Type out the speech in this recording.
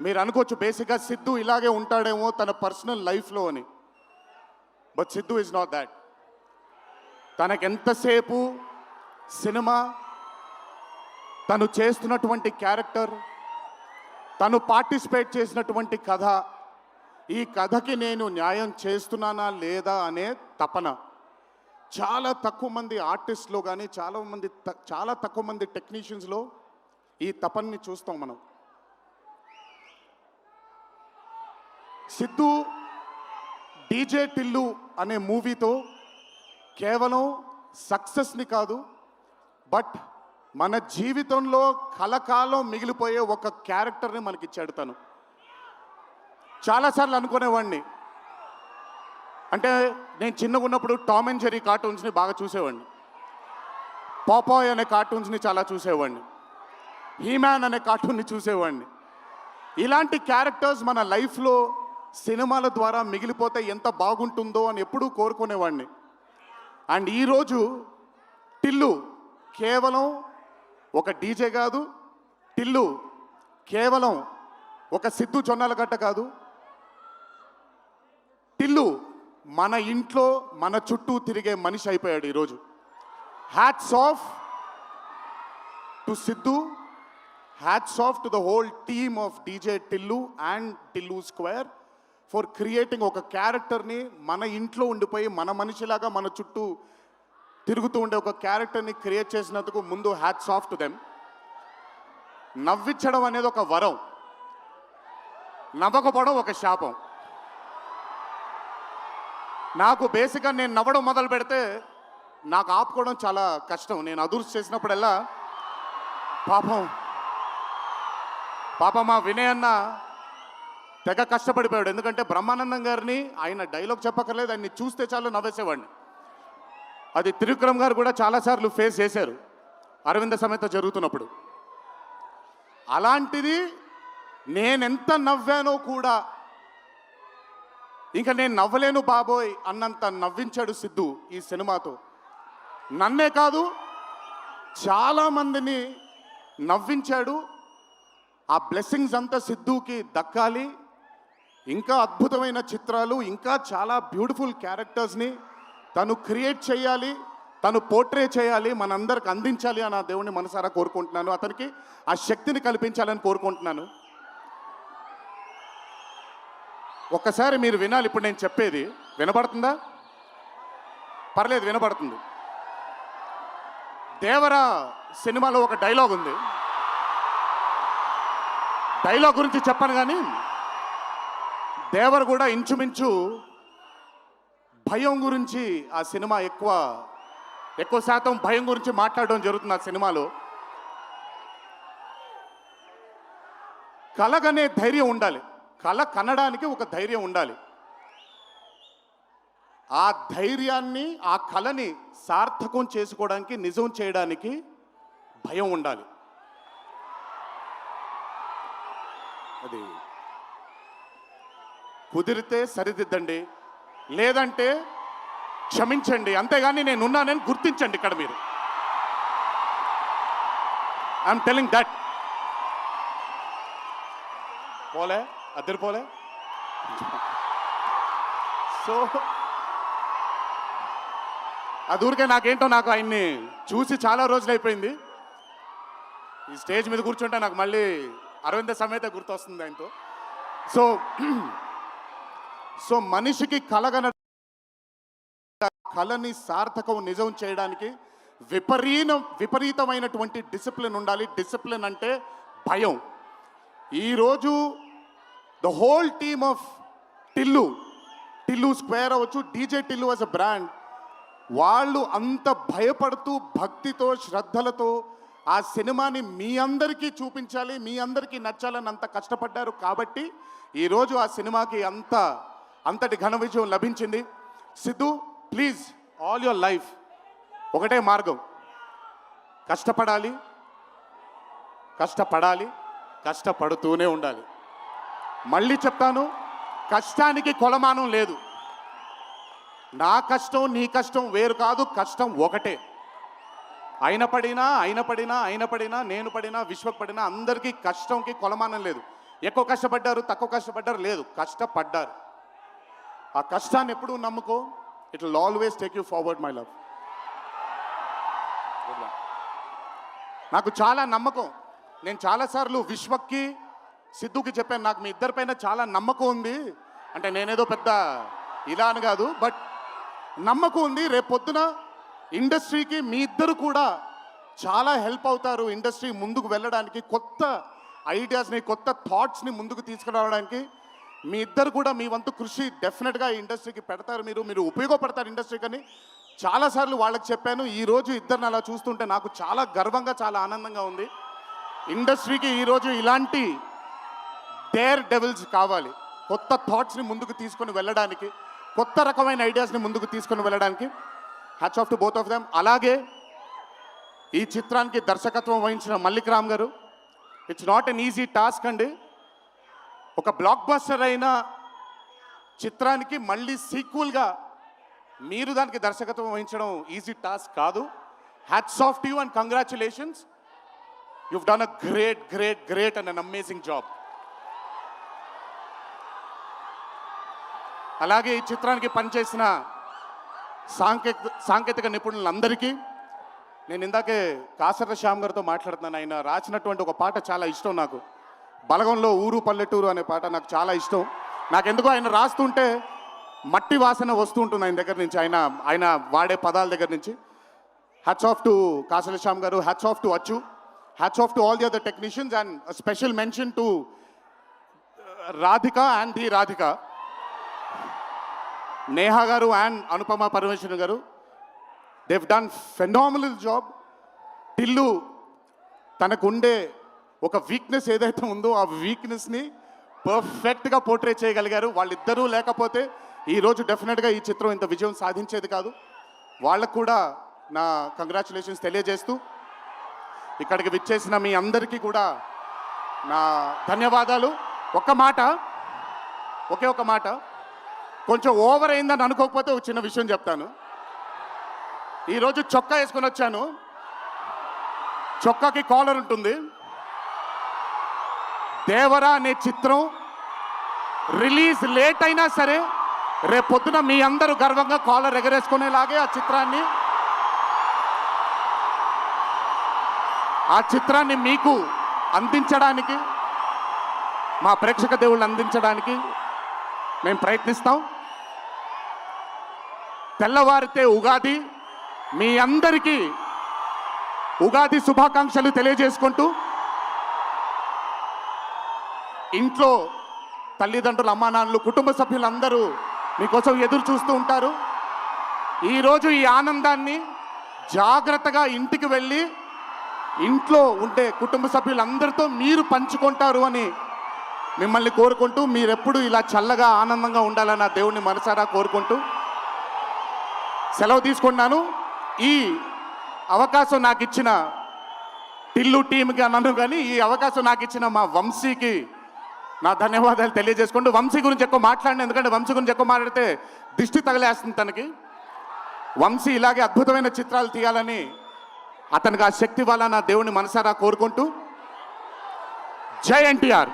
మీరు అనుకోవచ్చు బేసిక్గా సిద్ధు ఇలాగే ఉంటాడేమో తన పర్సనల్ లైఫ్లో అని. But Siddhu is not that. తనకెంతసేపు సినిమా, తను చేస్తున్నటువంటి క్యారెక్టర్, తను పార్టిసిపేట్ చేసినటువంటి కథ, ఈ కథకి నేను న్యాయం చేస్తున్నానా లేదా అనే తపన. చాలా తక్కువ మంది ఆర్టిస్ట్లో కానీ చాలా తక్కువ మంది టెక్నీషియన్స్లో ఈ తపనని చూస్తాం మనం. సిద్ధు డీజే టిల్లు అనే మూవీతో కేవలం సక్సెస్ని కాదు, బట్ మన జీవితంలో కలకాలం మిగిలిపోయే ఒక క్యారెక్టర్ని మనకిచ్చాడు తను. చాలాసార్లు అనుకునేవాడిని, అంటే నేను చిన్నగా ఉన్నప్పుడు టామ్ అండ్ జెర్రీ కార్టూన్స్ని బాగా చూసేవాడిని, పాపాయ్ అనే కార్టూన్స్ని చాలా చూసేవాడిని, హీమ్యాన్ అనే కార్టూన్ని చూసేవాడిని. ఇలాంటి క్యారెక్టర్స్ మన లైఫ్లో సినిమాల ద్వారా మిగిలిపోతే ఎంత బాగుంటుందో అని ఎప్పుడూ కోరుకునేవాడిని. అండ్ ఈరోజు టిల్లు కేవలం ఒక డీజే కాదు, టిల్లు కేవలం ఒక సిద్ధు జొన్నలగడ్డ కాదు, టిల్లు మన ఇంట్లో మన చుట్టూ తిరిగే మనిషి అయిపోయాడు ఈరోజు. Hats off to Siddhu, hats off to the whole team of DJ Tillu and Tillu square for creating ఒక క్యారెక్టర్ని మన ఇంట్లో ఉండిపోయి మన మనిషిలాగా మన చుట్టూ తిరుగుతూ ఉండే ఒక క్యారెక్టర్ని క్రియేట్ చేసినందుకు ముందు హ్యాట్స్ ఆఫ్ టు దెమ్. నవ్వించడం అనేది ఒక వరం, నవ్వకపోవడం ఒక శాపం. నాకు బేసిక్గా నేను నవ్వడం మొదలు పెడితే నాకు ఆపుకోవడం చాలా కష్టం. నేను అదుర్స్ చేసినప్పుడల్లా పాపం మా వినయ్ అన్న తెగ కష్టపడిపోయాడు. ఎందుకంటే బ్రహ్మానందం గారిని ఆయన డైలాగ్ చెప్పక్కర్లేదు, ఆయన్ని చూస్తే చాలు నవ్వేసేవాడిని. అది త్రివిక్రమ్ గారు కూడా చాలాసార్లు ఫేస్ చేశారు అరవింద సమేత జరుగుతున్నప్పుడు. అలాంటిది నేనెంత నవ్వానో కూడా, ఇంకా నేను నవ్వలేను బాబోయ్ అన్నంత నవ్వించాడు సిద్ధు ఈ సినిమాతో. నన్నే కాదు చాలామందిని నవ్వించాడు. ఆ బ్లెస్సింగ్స్ అంతా సిద్ధుకి దక్కాలి. ఇంకా అద్భుతమైన చిత్రాలు, ఇంకా చాలా బ్యూటిఫుల్ క్యారెక్టర్స్ని తను క్రియేట్ చేయాలి, తను పోర్ట్రే చేయాలి, మనందరికి అందించాలి అని ఆ దేవుణ్ణి మనసారా కోరుకుంటున్నాను. అతనికి ఆ శక్తిని కల్పించాలని కోరుకుంటున్నాను. ఒక్కసారి మీరు వినాలి ఇప్పుడు నేను చెప్పేది. వినపడుతుందా? పర్లేదు, వినపడుతుంది. దేవరా సినిమాలో ఒక డైలాగ్ ఉంది. డైలాగ్ గురించి చెప్పను కానీ దేవర్ కూడా ఇంచుమించు భయం గురించి ఆ సినిమా ఎక్కువ శాతం భయం గురించి మాట్లాడడం జరుగుతుంది ఆ సినిమాలో. కలగనే ధైర్యం ఉండాలి, కళ కనడానికి ఒక ధైర్యం ఉండాలి. ఆ ధైర్యాన్ని, ఆ కళని సార్థకం చేసుకోవడానికి, నిజం చేయడానికి భయం ఉండాలి. అది కుదిరితే సరిదిద్దండి, లేదంటే క్షమించండి, అంతేగాని నేనున్నానని గుర్తించండి. ఇక్కడ మీరు ఐఎమ్ టెలింగ్ దట్. పోలే అద్దరిపోలే. సో అది ఊరికే నాకేంటో, నాకు ఆయన్ని చూసి చాలా రోజులు అయిపోయింది. ఈ స్టేజ్ మీద కూర్చుంటే నాకు మళ్ళీ అరవింద సమేత గుర్తొస్తుంది ఆయనతో. సో మనిషికి కళని సార్థకం నిజం చేయడానికి విపరీతమైనటువంటి డిసిప్లిన్ ఉండాలి. డిసిప్లిన్ అంటే భయం. ఈరోజు the whole team of Tillu square అవ్వచ్చు, DJ Tillu as a brand, వాళ్ళు అంత భయపడుతూ భక్తితో శ్రద్ధలతో ఆ సినిమాని మీ అందరికీ చూపించాలి, మీ అందరికీ నచ్చాలని అంత కష్టపడ్డారు. కాబట్టి ఈరోజు ఆ సినిమాకి అంతటి ఘన విజయం లభించింది. Siddhu, please, all your life ఒకటే మార్గం, కష్టపడాలి, కష్టపడుతూనే ఉండాలి. మళ్ళీ చెప్తాను, కష్టానికి కొలమానం లేదు. నా కష్టం నీ కష్టం వేరు కాదు, కష్టం ఒకటే. అయిన పడినా నేను పడినా విశ్వక్ పడినా అందరికీ కష్టంకి కొలమానం లేదు. ఎక్కువ కష్టపడ్డారు, తక్కువ కష్టపడ్డారు లేదు, కష్టపడ్డారు. ఆ కష్టాన్ని ఎప్పుడు నమ్ముకో, it will always take you forward my love. నాకు చాలా నమ్మకం. నేను చాలాసార్లు విశ్వక్కి, సిద్ధుకి చెప్పాను, నాకు మీ ఇద్దరిపైన చాలా నమ్మకం ఉంది. అంటే నేనేదో పెద్ద ఇలా అని కాదు, బట్ నమ్మకం ఉంది. రేపు పొద్దున ఇండస్ట్రీకి మీ ఇద్దరు కూడా చాలా హెల్ప్ అవుతారు. ఇండస్ట్రీ ముందుకు వెళ్ళడానికి, కొత్త ఐడియాస్ని, కొత్త థాట్స్ని ముందుకు తీసుకురావడానికి మీ ఇద్దరు కూడా మీ వంతు కృషి డెఫినెట్గా ఈ ఇండస్ట్రీకి పెడతారు. మీరు ఉపయోగపడతారు ఇండస్ట్రీకి అని చాలాసార్లు వాళ్ళకి చెప్పాను. ఈరోజు ఇద్దరిని అలా చూస్తుంటే నాకు చాలా గర్వంగా, చాలా ఆనందంగా ఉంది. ఇండస్ట్రీకి ఈరోజు ఇలాంటి డేర్ డెవిల్స్ కావాలి, కొత్త థాట్స్ని ముందుకు తీసుకొని వెళ్ళడానికి, కొత్త రకమైన ఐడియాస్ని ముందుకు తీసుకొని వెళ్ళడానికి. Hats off to both of them. అలాగే ఈ చిత్రానికి దర్శకత్వం వహించిన మల్లిక్ రామ్ గారు, it's not an easy task అండి. ఒక బ్లాక్ బస్టర్ అయిన చిత్రానికి మళ్ళీ సీక్వెల్గా మీరు దానికి దర్శకత్వం వహించడం ఈజీ టాస్క్ కాదు. Hats off to you and congratulations. You've done a great great great and an amazing job. అలాగే ఈ చిత్రానికి పనిచేసిన సాంకేతిక నిపుణులందరికీ, నేను ఇందాకే కాసర్ల శ్యామ్ గారితో మాట్లాడుతున్నాను. ఆయన రాసినటువంటి ఒక పాట చాలా ఇష్టం నాకు, బలగంలో ఊరు పల్లెటూరు అనే పాట నాకు చాలా ఇష్టం. నాకెందుకో ఆయన రాస్తుంటే మట్టి వాసన వస్తూ ఉంటుంది ఆయన దగ్గర నుంచి, ఆయన వాడే పదాల దగ్గర నుంచి. Hats off to Kasarla Shyam గారు, హ్యాట్స్ ఆఫ్ టు అచ్చు, hats off to all the other technicians, and special mention to Radhika and the Radhika, Neha గారు అండ్ అనుపమ పరమేశ్వరన్ గారు. they've done phenomenal job. Tillu తనకుండే ఒక వీక్నెస్ ఏదైతే ఉందో ఆ వీక్నెస్ని పర్ఫెక్ట్గా పోర్ట్రే చేయగలిగారు. వాళ్ళిద్దరూ లేకపోతే ఈరోజు డెఫినెట్గా ఈ చిత్రం ఇంత విజయం సాధించేది కాదు. వాళ్ళకు కూడా నా కంగ్రాచులేషన్స్ తెలియజేస్తూ, ఇక్కడికి విచ్చేసిన మీ అందరికీ కూడా నా ధన్యవాదాలు. ఒకే ఒక మాట, కొంచెం ఓవర్ అయిందని అనుకోకపోతే ఒక చిన్న విషయం చెప్తాను. ఈరోజు చొక్కా వేసుకొని వచ్చాను, చొక్కాకి కాలర్ ఉంటుంది. దేవరా అనే చిత్రం రిలీజ్ లేట్ అయినా సరే రేపొద్దున మీ అందరూ గర్వంగా కాలర్ ఎగరేసుకునేలాగే ఆ చిత్రాన్ని మీకు అందించడానికి, మా ప్రేక్షక దేవుళ్ళు అందించడానికి మేము ప్రయత్నిస్తాం. తెల్లవారితే ఉగాది, మీ అందరికీ ఉగాది శుభాకాంక్షలు తెలియజేసుకుంటూ, ఇంట్లో తల్లిదండ్రులు, అమ్మానాన్నలు, కుటుంబ సభ్యులందరూ మీకోసం ఎదురు చూస్తూ ఉంటారు. ఈరోజు ఈ ఆనందాన్ని జాగ్రత్తగా ఇంటికి వెళ్ళి ఇంట్లో ఉండే కుటుంబ సభ్యులందరితో మీరు పంచుకుంటారు అని మిమ్మల్ని కోరుకుంటూ, మీరెప్పుడు ఇలా చల్లగా ఆనందంగా ఉండాలని ఆ దేవుణ్ణి మనసారా కోరుకుంటూ సెలవు తీసుకున్నాను. ఈ అవకాశం నాకు ఇచ్చిన టిల్లు టీమ్కి అన్నాను, కానీ ఈ అవకాశం నాకు ఇచ్చిన మా వంశీకి నా ధన్యవాదాలు తెలియజేసుకుంటూ, వంశీ గురించి ఎక్కువ మాట్లాడిన, ఎందుకంటే వంశీ గురించి ఎక్కువ మాట్లాడితే దిష్టి తగిలేస్తుంది తనకి. వంశీ ఇలాగే అద్భుతమైన చిత్రాలు తీయాలని, అతనికి ఆ శక్తి వల్ల నా దేవుని మనసారా కోరుకుంటూ, జై ఎన్టీఆర్.